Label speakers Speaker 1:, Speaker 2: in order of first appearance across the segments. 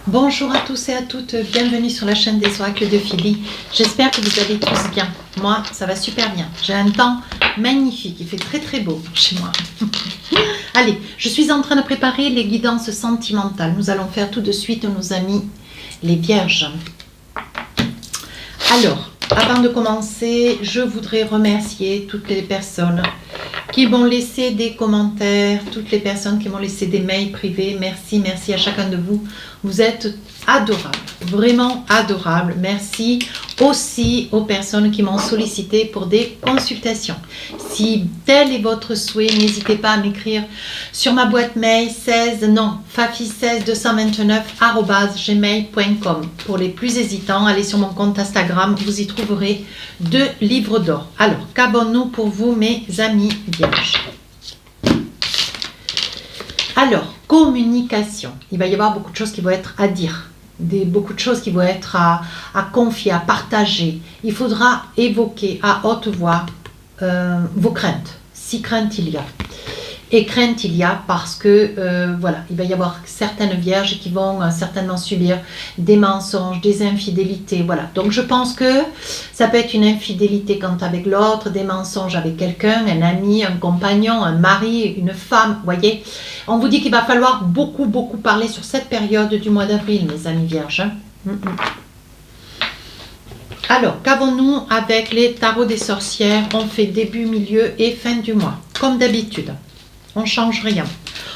Speaker 1: Bonjour à tous et à toutes, bienvenue sur la chaîne des oracles de Philly. J'espère que vous allez tous bien. Moi, ça va super bien. J'ai un temps magnifique, il fait très beau chez moi. Allez, je suis en train de préparer les guidances sentimentales. Nous allons faire tout de suite nos amis les vierges. Alors, avant de commencer, je voudrais remercier toutes les personnes qui m'ont laissé des commentaires, toutes les personnes qui m'ont laissé des mails privés. Merci à chacun de vous. Vous êtes adorables, vraiment adorables. Merci aussi aux personnes qui m'ont sollicité pour des consultations. Si tel est votre souhait, n'hésitez pas à m'écrire sur ma boîte mail fafi16 229@gmail.com. Pour les plus hésitants, allez sur mon compte Instagram, vous y trouverez 2 livres d'or. Alors, qu'avons-nous pour vous, mes amis vierges? Alors, communication. Il va y avoir beaucoup de choses qui vont être à dire, beaucoup de choses qui vont être à confier, à partager. Il faudra évoquer à haute voix vos craintes, si craintes il y a. Et crainte il y a parce que, voilà, il va y avoir certaines vierges qui vont certainement subir des mensonges, des infidélités, voilà. Donc je pense que ça peut être une infidélité quand avec l'autre, des mensonges avec quelqu'un, un ami, un compagnon, un mari, une femme, vous voyez. On vous dit qu'il va falloir beaucoup parler sur cette période du mois d'avril, mes amis vierges. Alors, qu'avons-nous avec les tarots des sorcières? On fait début, milieu et fin du mois, comme d'habitude. On ne change rien.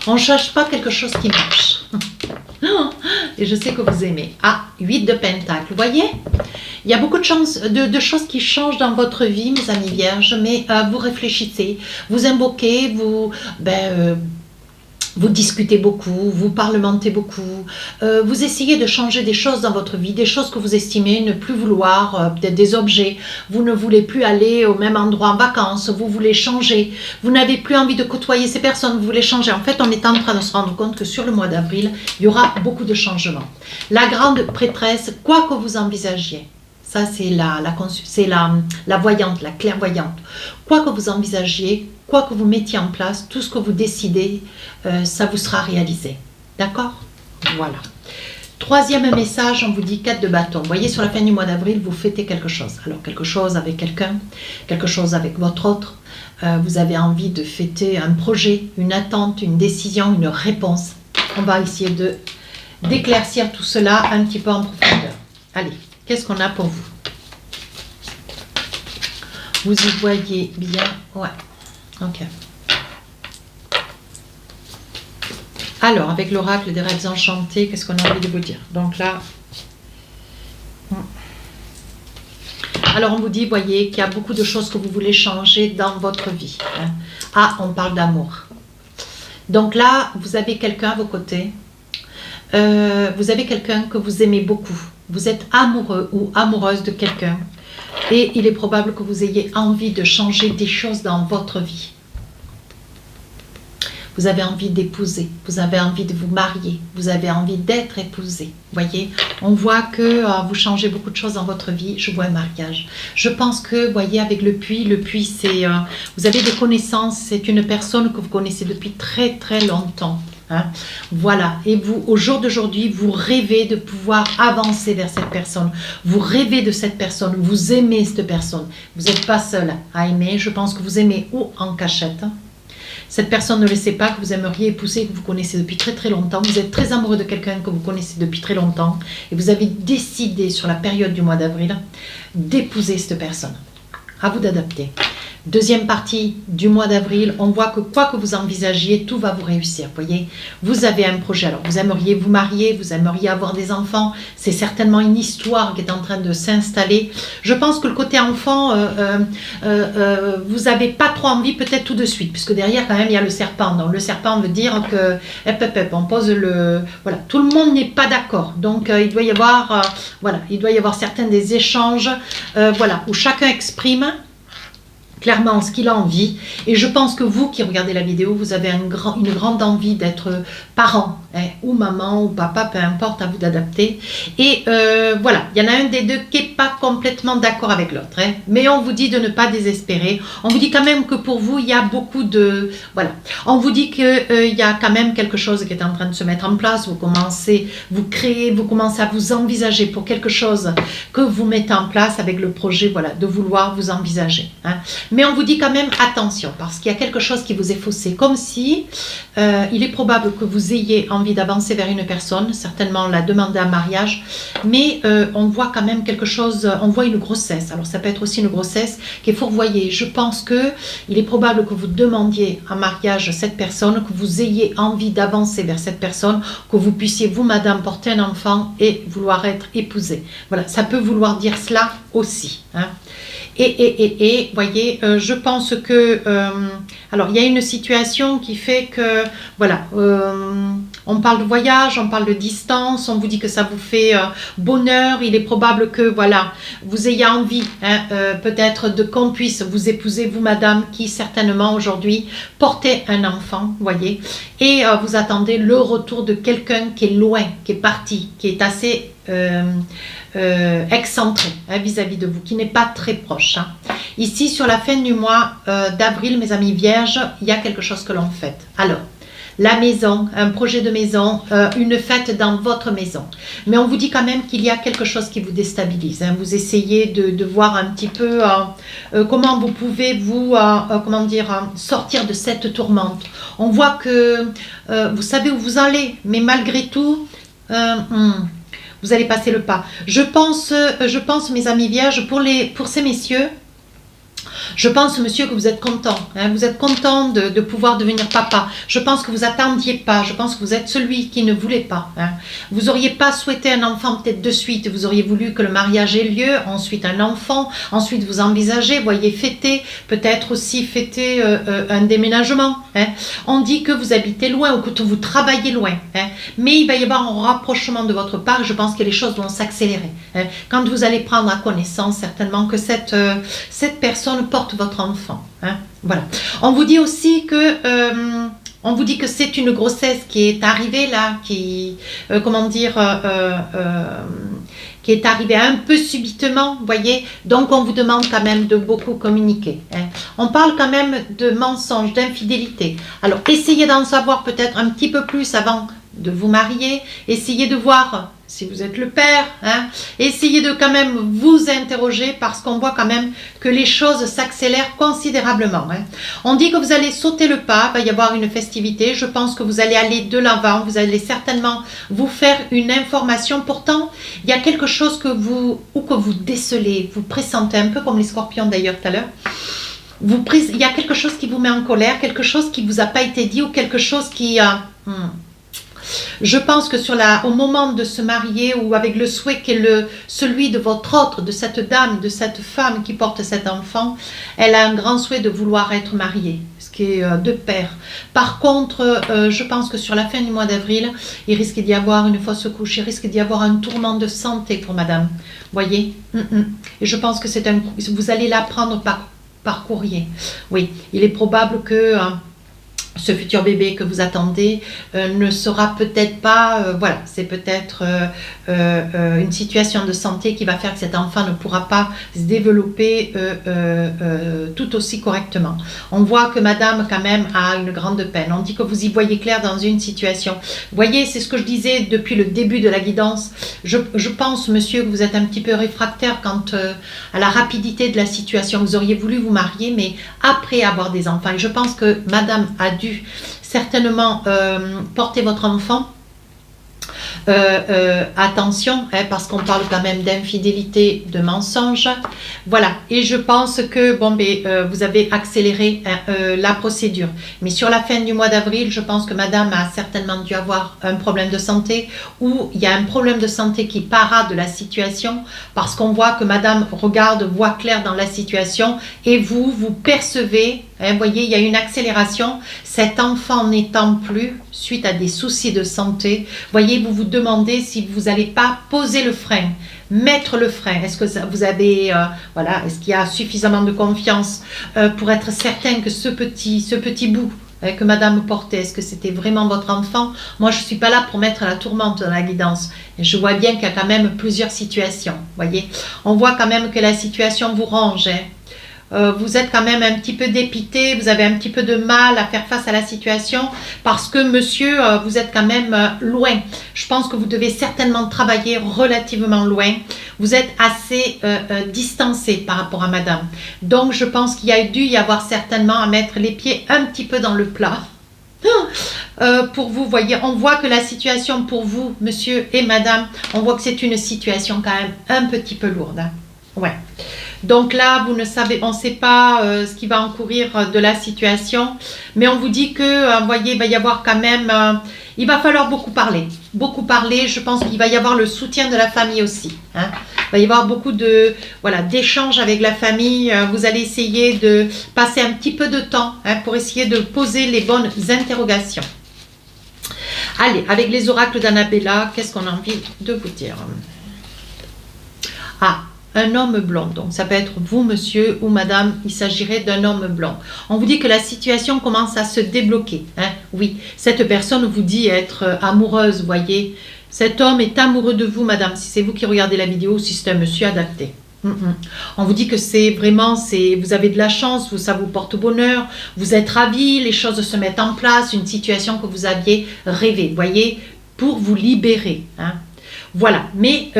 Speaker 1: On ne cherche pas quelque chose qui marche. Et je sais que vous aimez. Ah, 8 de pentacle. Vous voyez, il y a beaucoup de choses qui changent dans votre vie, mes amis vierges, mais vous réfléchissez, vous invoquez, vous discutez beaucoup, vous parlementez beaucoup, vous essayez de changer des choses dans votre vie, des choses que vous estimez ne plus vouloir, peut-être des objets, vous ne voulez plus aller au même endroit en vacances, vous voulez changer, vous n'avez plus envie de côtoyer ces personnes, vous voulez changer. En fait, on est en train de se rendre compte que sur le mois d'avril, il y aura beaucoup de changements. La grande prêtresse, quoi que vous envisagiez, ça c'est la voyante, la clairvoyante, quoi que vous envisagiez, quoi que vous mettiez en place, tout ce que vous décidez, ça vous sera réalisé. D'accord? Voilà. Troisième message, on vous dit 4 de bâton. Vous voyez, sur la fin du mois d'avril, vous fêtez quelque chose. Alors, quelque chose avec quelqu'un, quelque chose avec votre autre. Vous avez envie de fêter un projet, une attente, une décision, une réponse. On va essayer d'éclaircir tout cela un petit peu en profondeur. Allez, qu'est-ce qu'on a pour vous? Vous y voyez bien? Ouais. Ok. Alors, avec l'oracle des rêves enchantés, qu'est-ce qu'on a envie de vous dire? Donc là, alors on vous dit, voyez, qu'il y a beaucoup de choses que vous voulez changer dans votre vie. Ah, on parle d'amour. Donc là, vous avez quelqu'un à vos côtés. Vous avez quelqu'un que vous aimez beaucoup. Vous êtes amoureux ou amoureuse de quelqu'un. Et il est probable que vous ayez envie de changer des choses dans votre vie. Vous avez envie d'épouser, vous avez envie de vous marier, vous avez envie d'être épousé. Vous voyez, on voit que vous changez beaucoup de choses dans votre vie. Je vois un mariage. Je pense que, vous voyez, avec le puits, c'est... vous avez des connaissances, c'est une personne que vous connaissez depuis très longtemps. Hein. Voilà, et vous, au jour d'aujourd'hui, vous rêvez de pouvoir avancer vers cette personne. Vous rêvez de cette personne, vous aimez cette personne. Vous n'êtes pas seul à aimer, je pense que vous aimez ou en cachette. Cette personne ne le sait pas, que vous aimeriez épouser, que vous connaissez depuis très longtemps. Vous êtes très amoureux de quelqu'un que vous connaissez depuis très longtemps. Et vous avez décidé sur la période du mois d'avril d'épouser cette personne. À vous d'adapter. Deuxième partie du mois d'avril, on voit que quoi que vous envisagiez, tout va vous réussir. Vous voyez, vous avez un projet. Alors, vous aimeriez vous marier, vous aimeriez avoir des enfants. C'est certainement une histoire qui est en train de s'installer. Je pense que le côté enfant, vous n'avez pas trop envie peut-être tout de suite, puisque derrière, quand même, il y a le serpent. Donc, le serpent veut dire que, on pose le... Voilà, tout le monde n'est pas d'accord. Donc, il doit y avoir, voilà, il doit y avoir certains des échanges, voilà, où chacun exprime clairement ce qu'il a envie. Et je pense que vous qui regardez la vidéo, vous avez une grande envie d'être parent, hein, ou maman, ou papa, peu importe, à vous d'adapter. Et voilà, il y en a un des deux qui n'est pas complètement d'accord avec l'autre. Hein, mais on vous dit de ne pas désespérer. On vous dit quand même que pour vous, il y a beaucoup de... Voilà, on vous dit qu'il y a quand même quelque chose qui est en train de se mettre en place. Vous commencez à vous envisager pour quelque chose que vous mettez en place avec le projet, voilà, de vouloir vous envisager. Hein. Mais on vous dit quand même attention, parce qu'il y a quelque chose qui vous est faussé, comme si il est probable que vous ayez envie d'avancer vers une personne, certainement la demander en mariage, mais on voit quand même quelque chose, on voit une grossesse. Alors ça peut être aussi une grossesse qui est fourvoyée. Je pense que il est probable que vous demandiez en mariage cette personne, que vous ayez envie d'avancer vers cette personne, que vous puissiez, vous madame, porter un enfant et vouloir être épousée. Voilà, ça peut vouloir dire cela aussi. Hein. Et voyez, je pense que, alors il y a une situation qui fait que, voilà, on parle de voyage, on parle de distance, on vous dit que ça vous fait bonheur, il est probable que, voilà, vous ayez envie, hein, peut-être qu'on puisse vous épouser, vous madame, qui certainement aujourd'hui portez un enfant, voyez, et vous attendez le retour de quelqu'un qui est loin, qui est parti, qui est assez... excentré vis-à-vis de vous, qui n'est pas très proche. Hein. Ici, sur la fin du mois d'avril, mes amis vierges, il y a quelque chose que l'on fête. Alors, la maison, un projet de maison, une fête dans votre maison. Mais on vous dit quand même qu'il y a quelque chose qui vous déstabilise. Hein. Vous essayez de voir un petit peu comment vous pouvez comment dire, sortir de cette tourmente. On voit que vous savez où vous allez, mais malgré tout... vous allez passer le pas. Je pense, mes amis vierges, pour ces messieurs, je pense, monsieur, que vous êtes content. Hein, vous êtes content de pouvoir devenir papa. Je pense que vous attendiez pas. Je pense que vous êtes celui qui ne voulait pas. Hein. Vous n'auriez pas souhaité un enfant peut-être de suite. Vous auriez voulu que le mariage ait lieu. Ensuite, un enfant. Ensuite, vous envisagez, voyez, fêter. Peut-être aussi fêter un déménagement. Hein. On dit que vous habitez loin ou que vous travaillez loin. Hein. Mais il va y avoir un rapprochement de votre part. Je pense que les choses vont s'accélérer. Hein. Quand vous allez prendre à connaissance, certainement, que cette personne porte votre enfant. Hein. Voilà. On vous dit aussi que c'est une grossesse qui est arrivée là, qui comment dire, qui est arrivée un peu subitement, voyez. Donc on vous demande quand même de beaucoup communiquer. Hein. On parle quand même de mensonges, d'infidélité. Alors essayez d'en savoir peut-être un petit peu plus avant de vous marier. Essayez de voir si vous êtes le père, hein, essayez de quand même vous interroger parce qu'on voit quand même que les choses s'accélèrent considérablement. Hein. On dit que vous allez sauter le pas, il va y avoir une festivité, je pense que vous allez aller de l'avant, vous allez certainement vous faire une information. Pourtant, il y a quelque chose que vous décelez, vous pressentez, un peu comme les scorpions d'ailleurs tout à l'heure. Il y a quelque chose qui vous met en colère, quelque chose qui ne vous a pas été dit ou quelque chose qui... Je pense que au moment de se marier ou avec le souhait qui est celui de votre autre, de cette dame, de cette femme qui porte cet enfant, elle a un grand souhait de vouloir être mariée, ce qui est de pair. Par contre, je pense que sur la fin du mois d'avril, il risque d'y avoir une fausse couche, il risque d'y avoir un tourment de santé pour madame. Voyez. Et je pense que vous allez l'apprendre par courrier. Oui, il est probable que... ce futur bébé que vous attendez ne sera peut-être pas, voilà, c'est peut-être une situation de santé qui va faire que cet enfant ne pourra pas se développer tout aussi correctement. On voit que madame quand même a une grande peine. On dit que vous y voyez clair dans une situation. Vous voyez, c'est ce que je disais depuis le début de la guidance. Je pense, monsieur, que vous êtes un petit peu réfractaire quant à la rapidité de la situation. Vous auriez voulu vous marier, mais après avoir des enfants. Et je pense que madame a dû certainement porter votre enfant. Attention, hein, parce qu'on parle quand même d'infidélité, de mensonge. Voilà, et je pense que vous avez accéléré la procédure. Mais sur la fin du mois d'avril, je pense que madame a certainement dû avoir un problème de santé ou il y a un problème de santé qui parade de la situation parce qu'on voit que madame voit clair dans la situation et vous percevez Vous voyez, il y a une accélération. Cet enfant n'étant plus, suite à des soucis de santé, voyez, vous vous demandez si vous n'allez pas poser le frein, mettre le frein. Est-ce que vous avez, voilà, est-ce qu'il y a suffisamment de confiance pour être certain que ce petit bout que madame portait, est-ce que c'était vraiment votre enfant? Moi, je ne suis pas là pour mettre la tourmente dans la guidance. Et je vois bien qu'il y a quand même plusieurs situations. Voyez, on voit quand même que la situation vous ronge. Vous êtes quand même un petit peu dépité, vous avez un petit peu de mal à faire face à la situation parce que monsieur, vous êtes quand même loin. Je pense que vous devez certainement travailler relativement loin. Vous êtes assez distancé par rapport à madame. Donc, je pense qu'il y a dû y avoir certainement à mettre les pieds un petit peu dans le plat. Pour vous, voyez, on voit que la situation pour vous, monsieur et madame, on voit que c'est une situation quand même un petit peu lourde. Hein. Ouais. Donc là, vous ne savez, on ne sait pas ce qui va encourir de la situation, mais on vous dit que, vous voyez, il va y avoir quand même, il va falloir beaucoup parler. Beaucoup parler, je pense qu'il va y avoir le soutien de la famille aussi. Hein. Il va y avoir beaucoup de, voilà, d'échanges avec la famille. Vous allez essayer de passer un petit peu de temps pour essayer de poser les bonnes interrogations. Allez, avec les oracles d'Annabella, qu'est-ce qu'on a envie de vous dire? Ah, un homme blond, donc ça peut être vous, monsieur ou madame, il s'agirait d'un homme blond. On vous dit que la situation commence à se débloquer. Hein? Oui, cette personne vous dit être amoureuse, vous voyez. Cet homme est amoureux de vous, madame, si c'est vous qui regardez la vidéo, si c'est un monsieur adapté. On vous dit que c'est vraiment, vous avez de la chance, ça vous porte bonheur, vous êtes ravis, les choses se mettent en place, une situation que vous aviez rêvé, vous voyez, pour vous libérer. Hein? Voilà, mais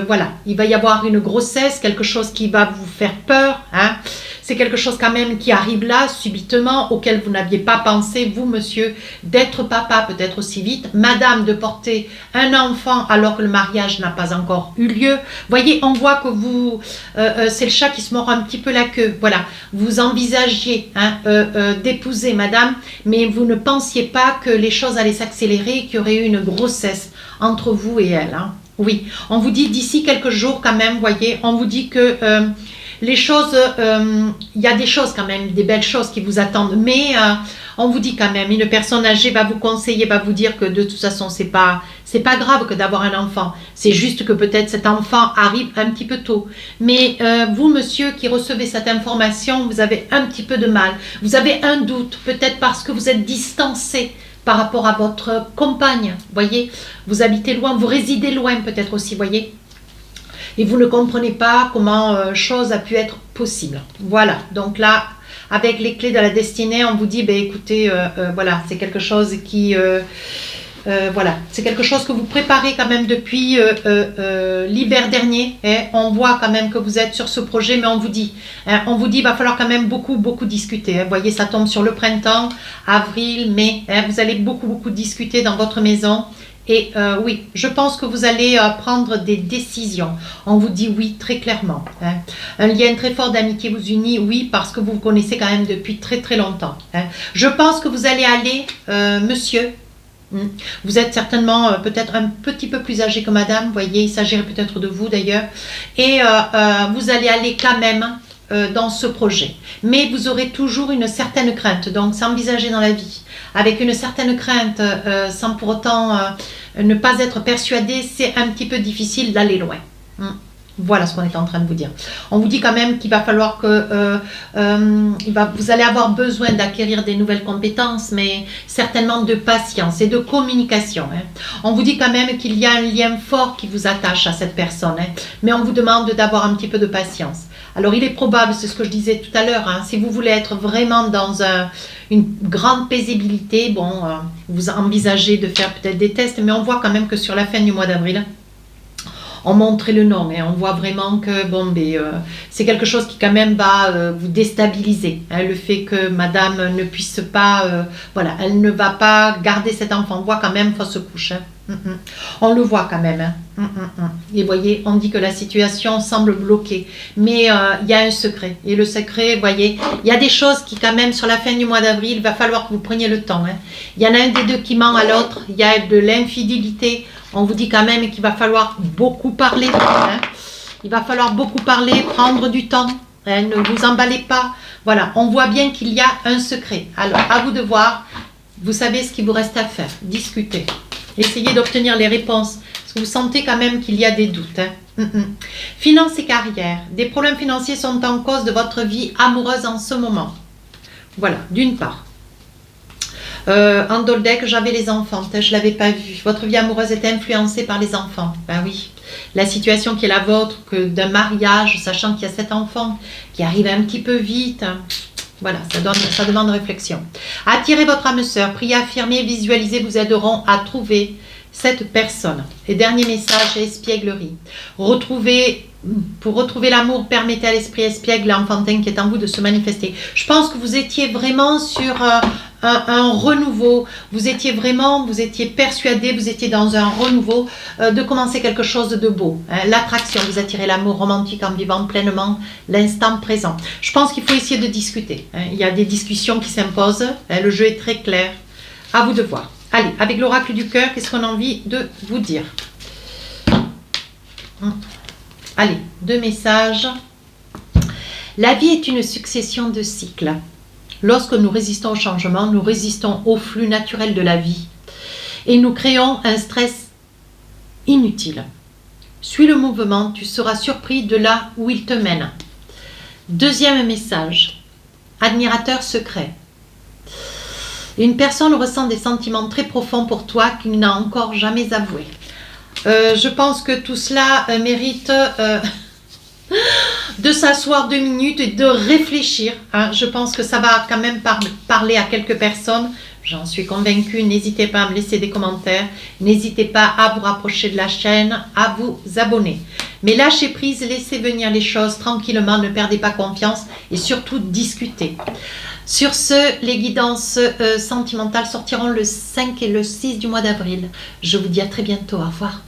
Speaker 1: voilà, il va y avoir une grossesse, quelque chose qui va vous faire peur. Hein. C'est quelque chose quand même qui arrive là, subitement, auquel vous n'aviez pas pensé, vous, monsieur, d'être papa peut-être aussi vite. Madame, de porter un enfant alors que le mariage n'a pas encore eu lieu. Voyez, on voit que vous, c'est le chat qui se mord un petit peu la queue. Voilà, vous envisagiez hein, d'épouser madame, mais vous ne pensiez pas que les choses allaient s'accélérer, qu'il y aurait eu une grossesse entre vous et elle. Hein. Oui, on vous dit d'ici quelques jours quand même, voyez, on vous dit que les choses, il y a des choses quand même, des belles choses qui vous attendent, mais on vous dit quand même, une personne âgée va vous conseiller, va vous dire que de toute façon, c'est pas grave que d'avoir un enfant, c'est juste que peut-être cet enfant arrive un petit peu tôt. Mais vous, monsieur, qui recevez cette information, vous avez un petit peu de mal, vous avez un doute, peut-être parce que vous êtes distancé par rapport à votre compagne, voyez, vous habitez loin, vous résidez loin peut-être aussi, voyez, et vous ne comprenez pas comment chose a pu être possible. Voilà, donc là, avec les clés de la destinée, on vous dit, ben, écoutez, voilà, c'est quelque chose qui... voilà, c'est quelque chose que vous préparez quand même depuis l'hiver dernier. Hein. On voit quand même que vous êtes sur ce projet, mais on vous dit, il va falloir quand même beaucoup discuter. Hein. Vous voyez, ça tombe sur le printemps, avril, mai. Hein. Vous allez beaucoup discuter dans votre maison. Et oui, je pense que vous allez prendre des décisions. On vous dit oui très clairement. Hein. Un lien très fort d'amitié vous unit, oui, parce que vous vous connaissez quand même depuis très longtemps. Hein. Je pense que vous allez aller, monsieur. Vous êtes certainement peut-être un petit peu plus âgé que madame, vous voyez, il s'agirait peut-être de vous d'ailleurs, et vous allez aller quand même dans ce projet. Mais vous aurez toujours une certaine crainte, donc s'envisager dans la vie avec une certaine crainte, sans pour autant ne pas être persuadé, c'est un petit peu difficile d'aller loin. Voilà ce qu'on est en train de vous dire. On vous dit quand même qu'il va falloir que vous allez avoir besoin d'acquérir des nouvelles compétences, mais certainement de patience et de communication. Hein. On vous dit quand même qu'il y a un lien fort qui vous attache à cette personne, hein, mais on vous demande d'avoir un petit peu de patience. Alors il est probable, c'est ce que je disais tout à l'heure, hein, si vous voulez être vraiment dans une grande paisibilité, bon, vous envisagez de faire peut-être des tests, mais on voit quand même que sur la fin du mois d'avril, on montrait le nom, mais on voit vraiment que bon, c'est quelque chose qui quand même va vous déstabiliser. Hein, le fait que madame ne puisse pas, voilà, elle ne va pas garder cet enfant. On voit quand même fausse couche. Hein. On le voit quand même. Hein. Et voyez, on dit que la situation semble bloquée. Mais il y a un secret. Et le secret, voyez, il y a des choses qui quand même sur la fin du mois d'avril, il va falloir que vous preniez le temps. Hein. Il y en a un des deux qui ment à l'autre. Il y a de l'infidélité. On vous dit quand même qu'il va falloir beaucoup parler. Hein. Il va falloir beaucoup parler, prendre du temps. hein, ne vous emballez pas. Voilà, on voit bien qu'il y a un secret. Alors, à vous de voir, vous savez ce qu'il vous reste à faire. Discutez. Essayez d'obtenir les réponses. Parce que vous sentez quand même qu'il y a des doutes. Hein. Finances et carrière. Des problèmes financiers sont en cause de votre vie amoureuse en ce moment. Voilà, d'une part. En Doldec, j'avais les enfants. Je ne l'avais pas vu. Votre vie amoureuse est influencée par les enfants. Ben oui. La situation qui est la vôtre, que d'un mariage, sachant qu'il y a 7 enfants qui arrivent un petit peu vite. Voilà, ça demande réflexion. Attirez votre âme sœur. Priez, affirmez, visualisez, vous aideront à trouver cette personne. Et dernier message, espièglerie. Pour retrouver l'amour, permettez à l'esprit espiègle, l'enfantin qui est en vous de se manifester. Je pense que vous étiez vraiment sur un renouveau. Vous étiez persuadé, vous étiez dans un renouveau de commencer quelque chose de beau. Hein. L'attraction, vous attirez l'amour romantique en vivant pleinement l'instant présent. Je pense qu'il faut essayer de discuter. Hein. Il y a des discussions qui s'imposent. Hein. Le jeu est très clair. À vous de voir. Allez, avec l'oracle du cœur, qu'est-ce qu'on a envie de vous dire? Allez, 2 messages. La vie est une succession de cycles. Lorsque nous résistons au changement, nous résistons au flux naturel de la vie et nous créons un stress inutile. Suis le mouvement, tu seras surpris de là où il te mène. Deuxième message. Admirateur secret. Une personne ressent des sentiments très profonds pour toi qu'il n'a encore jamais avoués. Je pense que tout cela mérite de s'asseoir 2 minutes et de réfléchir. Hein. Je pense que ça va quand même parler à quelques personnes. J'en suis convaincue. N'hésitez pas à me laisser des commentaires. N'hésitez pas à vous rapprocher de la chaîne, à vous abonner. Mais lâchez prise, laissez venir les choses tranquillement. Ne perdez pas confiance et surtout discutez. Sur ce, les guidances sentimentales sortiront le 5 et le 6 du mois d'avril. Je vous dis à très bientôt. Au revoir.